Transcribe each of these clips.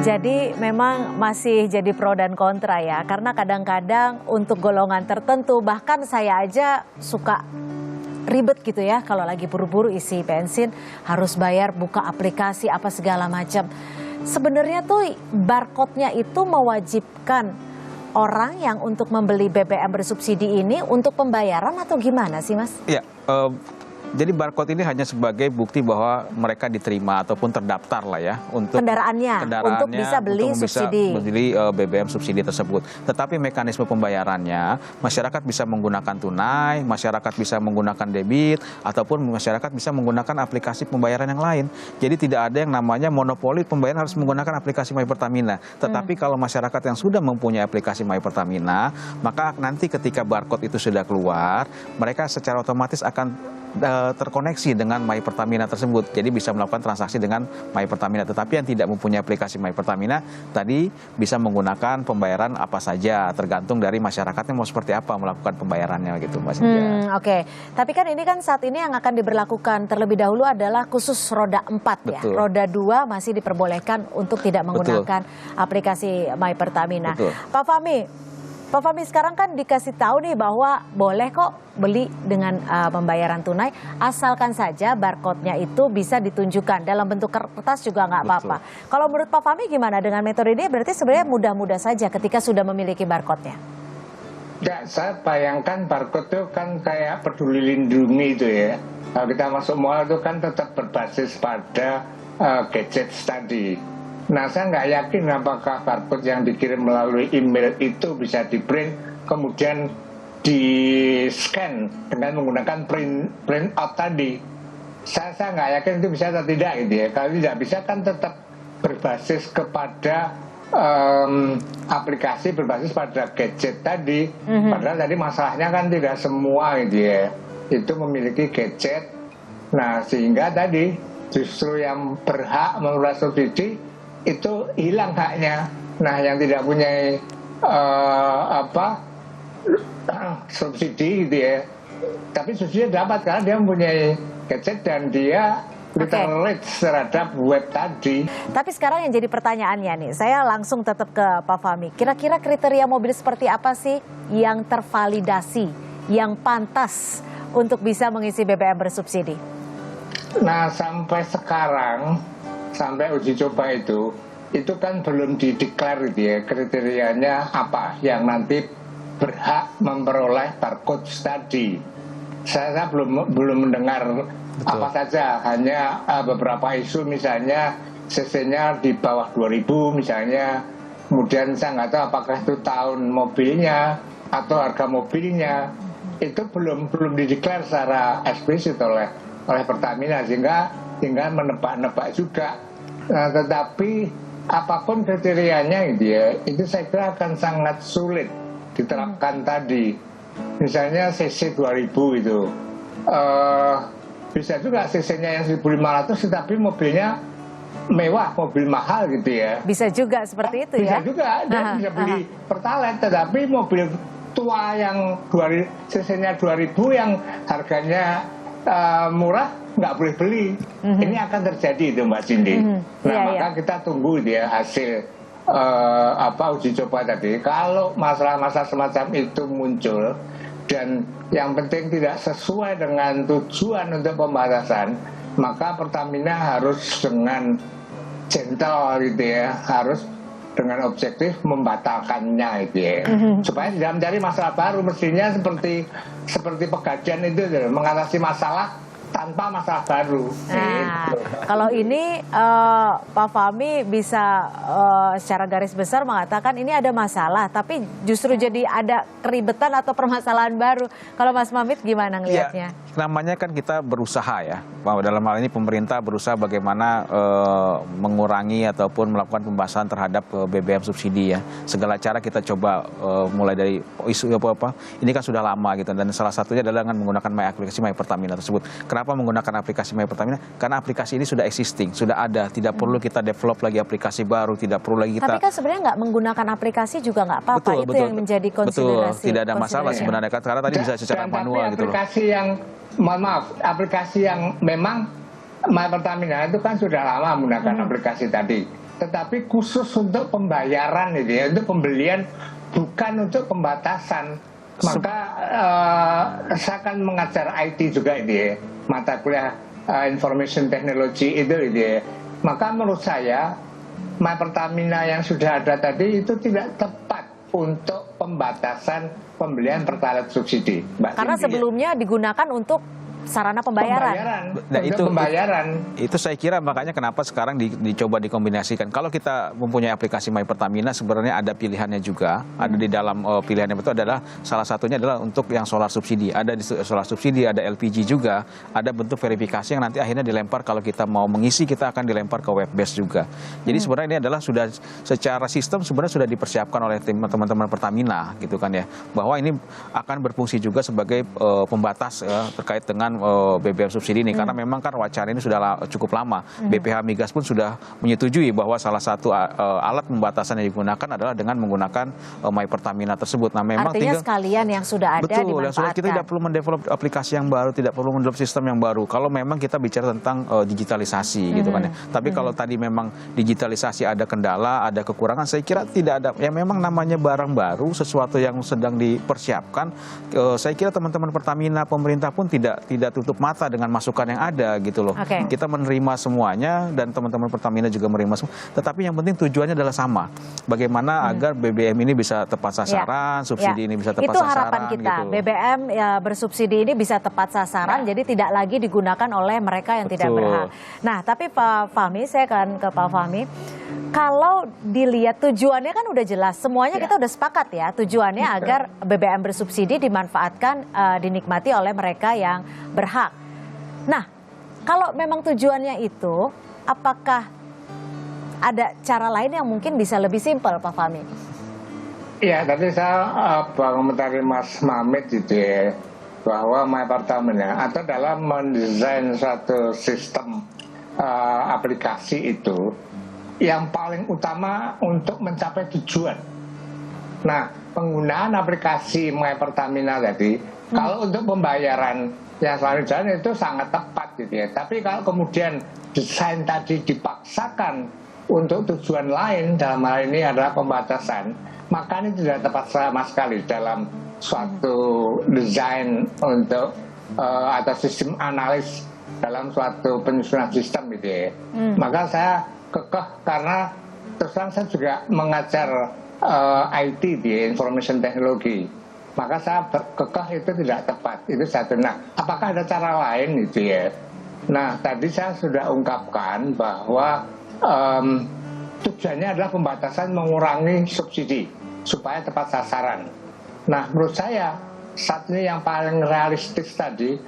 Jadi memang masih jadi pro dan kontra ya, karena kadang-kadang untuk golongan tertentu, bahkan saya aja suka ribet gitu ya, kalau lagi buru-buru isi bensin harus bayar, buka aplikasi apa segala macam. Sebenarnya tuh barcode-nya itu mewajibkan orang yang untuk membeli BBM bersubsidi ini untuk pembayaran atau gimana sih Mas? Iya, jadi barcode ini hanya sebagai bukti bahwa mereka diterima ataupun terdaftar lah ya untuk kendaraannya untuk bisa beli subsidi. BBM subsidi tersebut. Tetapi mekanisme pembayarannya masyarakat bisa menggunakan tunai, masyarakat bisa menggunakan debit, ataupun masyarakat bisa menggunakan aplikasi pembayaran yang lain. Jadi tidak ada yang namanya monopoli pembayaran harus menggunakan aplikasi My Pertamina. Tetapi kalau masyarakat yang sudah mempunyai aplikasi My Pertamina, maka nanti ketika barcode itu sudah keluar, mereka secara otomatis akan terkoneksi dengan My Pertamina tersebut. Jadi bisa melakukan transaksi dengan My Pertamina. Tetapi yang tidak mempunyai aplikasi My Pertamina tadi bisa menggunakan pembayaran apa saja, tergantung dari masyarakatnya mau seperti apa melakukan pembayarannya gitu Mbak Cynthia. Oke. Tapi kan ini kan saat ini yang akan diberlakukan terlebih dahulu adalah khusus roda 4 ya. Betul. Roda 2 masih diperbolehkan untuk tidak menggunakan aplikasi My Pertamina. Betul. Pak Fahmi sekarang kan dikasih tahu nih bahwa boleh kok beli dengan pembayaran tunai, asalkan saja barcode-nya itu bisa ditunjukkan dalam bentuk kertas juga nggak apa-apa. Kalau menurut Pak Fahmi gimana dengan metode ini? Berarti sebenarnya mudah-mudah saja ketika sudah memiliki barcode-nya. Ya, saya bayangkan barcode itu kan kayak peduli lindungi itu ya. Kalau kita masuk mall itu kan tetap berbasis pada gadget tadi. Nah, saya nggak yakin apakah barcode yang dikirim melalui email itu bisa di-print, kemudian di-scan dengan menggunakan print out tadi. Saya nggak yakin itu bisa atau tidak gitu ya. Kalau tidak bisa kan tetap berbasis kepada aplikasi, berbasis pada gadget tadi. Padahal tadi masalahnya kan tidak semua gitu ya. Itu memiliki gadget. Nah, sehingga tadi justru yang berhak memperoleh subsidi itu hilang haknya. Nah, yang tidak punya subsidi gitu ya, tapi subsidi dapat karena dia mempunyai gadget dan dia literate terhadap web tadi. Tapi sekarang yang jadi pertanyaannya nih, saya langsung tetap ke Pak Fahmi. Kira-kira kriteria mobil seperti apa sih yang tervalidasi, yang pantas untuk bisa mengisi BBM bersubsidi? Nah, sampai sekarang, sampai uji coba itu kan belum dideklar gitu ya, kriterianya apa yang nanti berhak memperoleh barcode tadi. Saya belum mendengar. Betul. Apa saja, hanya beberapa isu misalnya CC-nya di bawah 2000 misalnya, kemudian saya nggak tahu apakah itu tahun mobilnya atau harga mobilnya, itu belum dideklar secara eksplisit oleh Pertamina, sehingga tinggal menebak-nebak juga. Nah, tetapi apapun kriterianya gitu ya, itu saya kira akan sangat sulit diterapkan tadi. Misalnya CC 2000 itu bisa juga CC-nya yang 1500 tetapi mobilnya mewah, mobil mahal gitu ya. Bisa juga seperti itu ya. Bisa juga, dia bisa beli Pertalite, tetapi mobil tua yang CC-nya 2000 yang harganya murah nggak boleh beli. Ini akan terjadi itu Mbak Cindy. Maka kita tunggu dia hasil uji coba tadi. Kalau masalah-masalah semacam itu muncul dan yang penting tidak sesuai dengan tujuan untuk pembatasan, maka Pertamina harus dengan gentle gitu ya, harus dengan objektif membatalkannya itu ya, supaya tidak mencari masalah baru. Mestinya seperti Pegadaian itu mengatasi masalah tanpa masalah baru. Nah, kalau ini Pak Fahmi bisa secara garis besar mengatakan ini ada masalah, tapi justru jadi ada keribetan atau permasalahan baru. Kalau Mas Mamit gimana ngelihatnya? Ya, namanya kan kita berusaha ya, bahwa dalam hal ini pemerintah berusaha bagaimana mengurangi ataupun melakukan pembahasan terhadap BBM subsidi ya. Segala cara kita coba mulai dari isu apa ini kan sudah lama gitu, dan salah satunya adalah dengan menggunakan aplikasi My Pertamina tersebut. Kenapa menggunakan aplikasi My Pertamina? Karena aplikasi ini sudah existing, sudah ada, tidak perlu kita develop lagi aplikasi baru, tidak perlu lagi kita. Tapi kan sebenarnya nggak menggunakan aplikasi juga nggak apa-apa, itu yang menjadi konsiderasi. Betul, tidak ada masalah sebenarnya, karena tadi bisa secara manual gitu loh. Aplikasi yang, mohon maaf, aplikasi yang memang My Pertamina itu kan sudah lama menggunakan aplikasi tadi, tetapi khusus untuk pembayaran itu ya, untuk pembelian, bukan untuk pembatasan. Maka saya akan mengajar IT juga ini ya, mata kuliah Information Technology itu ya. Maka menurut saya My Pertamina yang sudah ada tadi itu tidak tepat untuk pembatasan pembelian Pertalite subsidi, Mbak Karena Cindy. sebelumnya digunakan untuk sarana pembayaran. Nah, untuk pembayaran. Itu saya kira makanya kenapa sekarang dicoba dikombinasikan. Kalau kita mempunyai aplikasi My Pertamina, sebenarnya ada pilihannya juga. Ada di dalam pilihannya itu adalah salah satunya adalah untuk yang solar subsidi. Ada di solar subsidi, ada LPG juga. Ada bentuk verifikasi yang nanti akhirnya dilempar kalau kita mau mengisi, kita akan dilempar ke web based juga. Jadi sebenarnya ini adalah sudah secara sistem sebenarnya sudah dipersiapkan oleh tim teman-teman Pertamina gitu kan ya. Bahwa ini akan berfungsi juga sebagai pembatas terkait dengan BBM subsidi ini, karena memang kan wacana ini sudah cukup lama. BPH Migas pun sudah menyetujui bahwa salah satu alat pembatasan yang digunakan adalah dengan menggunakan My Pertamina tersebut. Nah, memang Artinya sekalian yang sudah ada betul, yang sudah, dimanfaatkan. kita tidak perlu mendevelop aplikasi yang baru, tidak perlu mendevelop sistem yang baru. Kalau memang kita bicara tentang digitalisasi gitu kan ya. Tapi kalau tadi memang digitalisasi ada kendala, ada kekurangan, saya kira tidak ada. Ya memang namanya barang baru, sesuatu yang sedang dipersiapkan. Saya kira teman-teman Pertamina, pemerintah pun tidak tutup mata dengan masukan yang ada gitu loh. Kita menerima semuanya dan teman-teman Pertamina juga menerima semua. Tetapi yang penting tujuannya adalah sama. Bagaimana agar BBM ini bisa tepat sasaran, subsidi ini bisa tepat itu sasaran. Itu harapan kita. Gitu. BBM ya, bersubsidi ini bisa tepat sasaran, jadi tidak lagi digunakan oleh mereka yang tidak berhak. Nah, tapi Pak Fahmi, saya akan ke Pak Fahmi. Kalau dilihat tujuannya kan udah jelas, semuanya kita udah sepakat ya. Tujuannya agar BBM bersubsidi dimanfaatkan, dinikmati oleh mereka yang berhak. Nah, kalau memang tujuannya itu, apakah ada cara lain yang mungkin bisa lebih simpel, Pak Fahmi? Iya, tadi saya komentari Mas Mamit gitu ya, bahwa My Pertamina atau dalam mendesain satu sistem aplikasi itu, yang paling utama untuk mencapai tujuan. Nah, penggunaan aplikasi My Pertamina tadi, kalau untuk pembayaran yang selalu jalan itu sangat tepat gitu ya. Tapi kalau kemudian desain tadi dipaksakan untuk tujuan lain, dalam hal ini adalah pembatasan, maka ini tidak tepat sama sekali dalam suatu desain untuk atau sistem analis dalam suatu penyusunan sistem gitu ya. Maka saya kekeh karena terus terang saya juga mengajar IT di Information Technology. Maka saya kekeh itu tidak tepat. Itu satu. Nah, apakah ada cara lain gitu ya? Nah, tadi saya sudah ungkapkan bahwa tujuannya adalah pembatasan, mengurangi subsidi supaya tepat sasaran. Nah, menurut saya saat ini yang paling realistis tadi,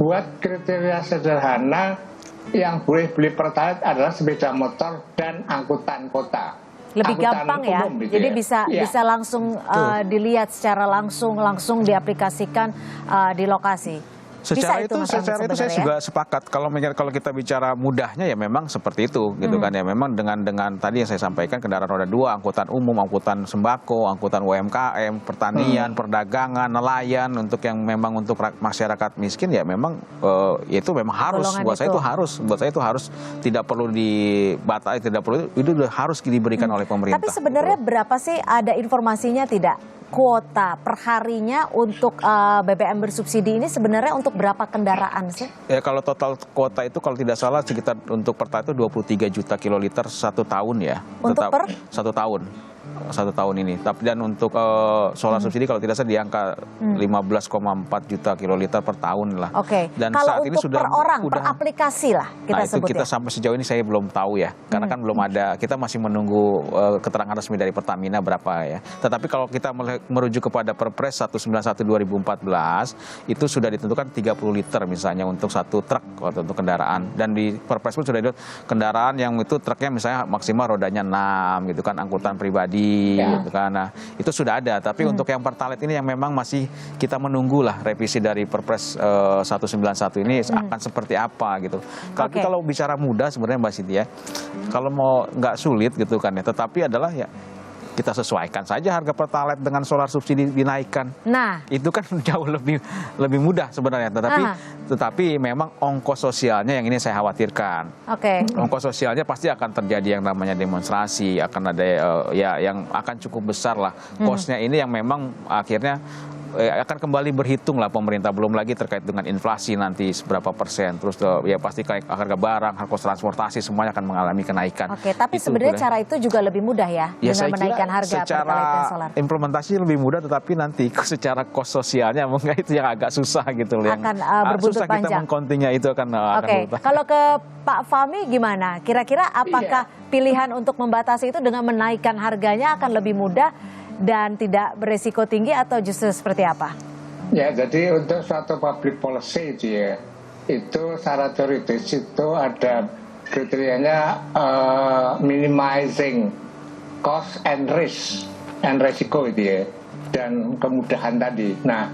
buat kriteria sederhana yang boleh beli Pertalite adalah sepeda motor dan angkutan kota. Lebih Angkutan gampang ya, umum, gitu jadi ya. bisa langsung dilihat secara langsung diaplikasikan di lokasi. Secara Bisa itu Mas Fahmi saya sebenarnya juga sepakat. Kalau kita bicara mudahnya ya memang seperti itu gitu kan ya. Memang dengan tadi yang saya sampaikan, kendaraan roda 2, angkutan umum, angkutan sembako, angkutan UMKM, pertanian, perdagangan, nelayan, untuk yang memang untuk masyarakat miskin ya memang itu memang harus. Buat saya itu harus, tidak perlu dibatasi, tidak perlu, itu harus diberikan oleh pemerintah. Tapi sebenarnya berapa sih, ada informasinya tidak? Kuota perharinya untuk BBM bersubsidi ini sebenarnya untuk berapa kendaraan sih? Ya, kalau total kuota itu kalau tidak salah sekitar untuk Pertalite itu 23 juta kiloliter 1 tahun ya. Untuk per? 1 tahun. 1 tahun ini. Tapi dan untuk solar subsidi kalau tidak salah di angka 15,4 juta kiloliter per tahun lah. Oke. Dan kalau saat ini untuk sudah per orang, per aplikasi lah kita sebut. Kita sampai sejauh ini saya belum tahu ya. Karena kan belum ada, kita masih menunggu keterangan resmi dari Pertamina berapa ya. Tetapi kalau kita merujuk kepada Perpres 191 2014 itu sudah ditentukan 30 liter misalnya untuk satu truk atau untuk kendaraan. Dan di Perpres pun sudah dilihat kendaraan yang itu truknya misalnya maksimal rodanya 6 gitu kan, angkutan pribadi gitu kan. Nah, itu sudah ada, tapi untuk yang Pertalite ini yang memang masih kita menunggu lah revisi dari Perpres 191 ini akan seperti apa gitu. Tapi kalau bicara mudah sebenarnya Mbak Siti ya, kalau mau nggak sulit gitu kan ya, tetapi adalah ya kita sesuaikan saja harga Pertalite dengan solar subsidi dinaikkan. Nah, Itu kan jauh lebih mudah sebenarnya, tetapi memang ongkos sosialnya yang ini saya khawatirkan. oke. Ongkos sosialnya pasti akan terjadi yang namanya demonstrasi, akan ada yang akan cukup besar lah. Kosnya ini yang memang akhirnya akan kembali berhitung lah pemerintah, belum lagi terkait dengan inflasi nanti seberapa persen, terus ya pasti harga barang, harga transportasi semuanya akan mengalami kenaikan. Oke, tapi Itu sebenarnya boleh. cara itu juga lebih mudah ya, Ya, dengan saya kira menaikkan harga secara Pertalite dan solar. implementasi lebih mudah, tetapi nanti secara kos sosialnya mungkin itu yang agak susah gitu loh. Akan, berbuntut susah kita panjang. mengkontingnya, itu akan Oke, berubah. kalau ke Pak Fahmi gimana? Kira-kira apakah pilihan untuk membatasi itu dengan menaikkan harganya akan lebih mudah dan tidak beresiko tinggi atau justru seperti apa? Ya, jadi untuk suatu public policy itu ya, itu secara teoritis itu ada kriterianya minimizing cost and risk and resiko itu ya, dan kemudahan tadi. Nah,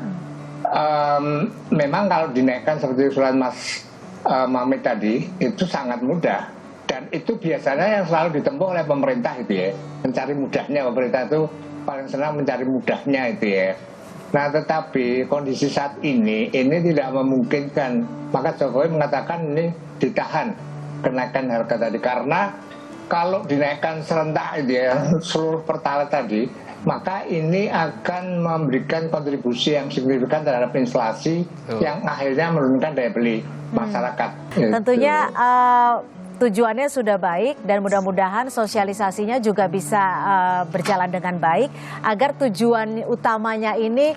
memang kalau dinaikkan seperti usulan Mas Mamit tadi itu sangat mudah, dan itu biasanya yang selalu ditempuh oleh pemerintah itu ya, mencari mudahnya. Pemerintah itu paling senang mencari mudahnya itu ya. Nah, tetapi kondisi saat ini tidak memungkinkan. Maka Jokowi mengatakan ini ditahan kenaikan harga tadi, karena kalau dinaikkan serentak itu ya, seluruh Pertalite tadi, maka ini akan memberikan kontribusi yang signifikan terhadap inflasi yang akhirnya menurunkan daya beli masyarakat. Tentunya tujuannya sudah baik dan mudah-mudahan sosialisasinya juga bisa berjalan dengan baik agar tujuan utamanya ini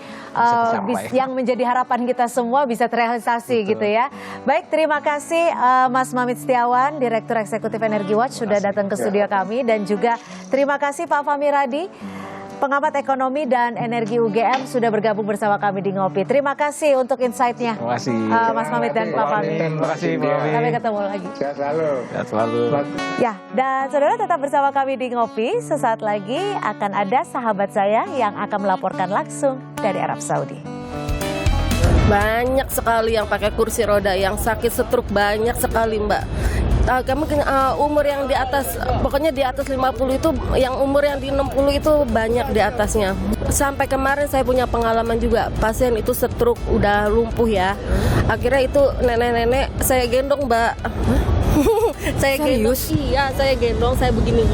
yang menjadi harapan kita semua bisa terrealisasi. Betul. Gitu ya. Baik, terima kasih Mas Mamit Setiawan, Direktur Eksekutif Energi Watch sudah datang ke studio kami, dan juga terima kasih Pak Fahmi Radi, pengamat ekonomi dan energi UGM, sudah bergabung bersama kami di Ngopi. Terima kasih untuk insight-nya, Terima kasih. Mas Mamit dan Pak Fahmi. Terima kasih, Pak Fahmi. Sampai ketemu lagi. Sehat selalu. Sehat selalu. Ya, dan saudara tetap bersama kami di Ngopi. Sesaat lagi akan ada sahabat saya yang akan melaporkan langsung dari Arab Saudi. Banyak sekali yang pakai kursi roda, yang sakit stroke banyak sekali, Mbak. Kami umur yang di atas, pokoknya di atas 50 itu, yang umur yang di 60 itu banyak di atasnya. Sampai kemarin saya punya pengalaman juga, pasien itu stroke, udah lumpuh ya. Akhirnya itu nenek-nenek saya gendong, Mbak. Saya gendong, iya saya gendong, saya begini.